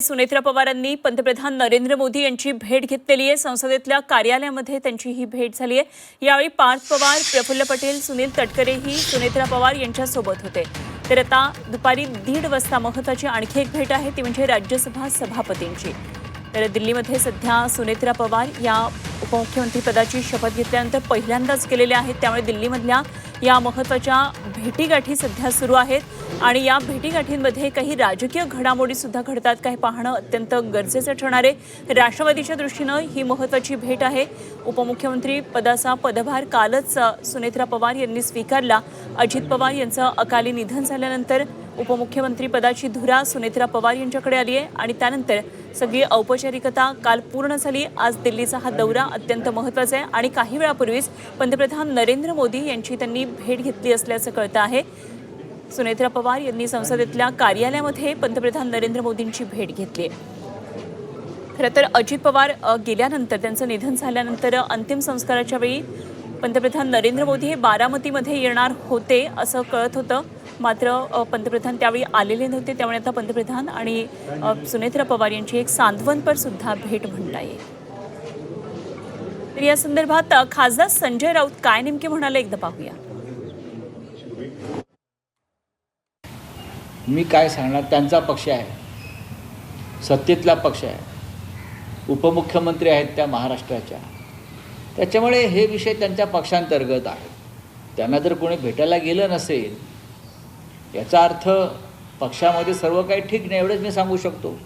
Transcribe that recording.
सुनेत्रा पवारांनी पंतप्रधान नरेंद्र मोदी यांची भेट घेतलेली आहे। संसदेतल्या कार्यालयामध्ये त्यांची ही भेट झाली आहे। यावेळी पार्थ पवार, प्रफुल्ल पटेल, सुनील तटकरे ही सुनेत्रा पवार यांच्यासोबत होते। तर आता दुपारी 1:30 वाजता महत्त्वाची आणखी एक भेट आहे, ती म्हणजे राज्यसभा सभापतींची। तर दिल्लीमध्ये सध्या सुनेत्रा पवार या उपमुख्यमंत्री पदाची शपथ घेतल्यानंतर पहिल्यांदाच केलेले आहेत, त्यामुळे दिल्लीमधल्या या महत्त्वाच्या भेटीगाठी सध्या सुरू आहेत आणि या भेटीगाठींमध्ये काही राजकीय घडामोडी सुद्धा घडतात का हे पाहणं अत्यंत गरजेचं ठरणार आहे। राष्ट्रवादीच्या दृष्टीनं ही महत्त्वाची भेट आहे। उपमुख्यमंत्री पदाचा पदभार कालच सुनेत्रा पवार यांनी स्वीकारला। अजित पवार यांचं अकाली निधन झाल्यानंतर उपमुख्यमंत्री पदाची धुरा सुनेत्रा पवार यांच्याकडे आली आहे आणि त्यानंतर सगळी औपचारिकता काल पूर्ण झाली। आज दिल्लीचा हा दौरा अत्यंत महत्त्वाचा आहे आणि काही वेळापूर्वीच पंतप्रधान नरेंद्र मोदी यांची त्यांनी भेट घेतली असल्याचं कळतं आहे। सुनेत्रा पवार यांनी संसदेतल्या कार्यालयामध्ये पंतप्रधान नरेंद्र मोदींची भेट घेतली आहे। खरं तर अजित पवार गेल्यानंतर, त्यांचं निधन झाल्यानंतर अंतिम संस्काराच्या वेळी पंतप्रधान नरेंद्र मोदी हे बारामतीमध्ये येणार होते असं कळत होतं, मात्र पंतप्रधान त्यावेळी आलेले नव्हते। त्यामुळे आता पंतप्रधान आणि सुनेत्रा पवार यांची एक सांत्वनपर सुद्धा भेट म्हणता येईल। तर या संदर्भात खासदार संजय राऊत काय नेमके म्हणाले एकदा पाहूया। मी काय सांगणार, त्यांचा पक्ष आहे, सत्तेतला पक्ष आहे, उपमुख्यमंत्री आहेत त्या महाराष्ट्राच्या, त्याच्यामुळे हे विषय त्यांच्या पक्षांतर्गत आहेत। त्यांना जर कोणी भेटायला गेलं नसेल याचा अर्थ पक्षामध्ये सर्व काही ठीक नाही, एवढंच मी सांगू शकतो।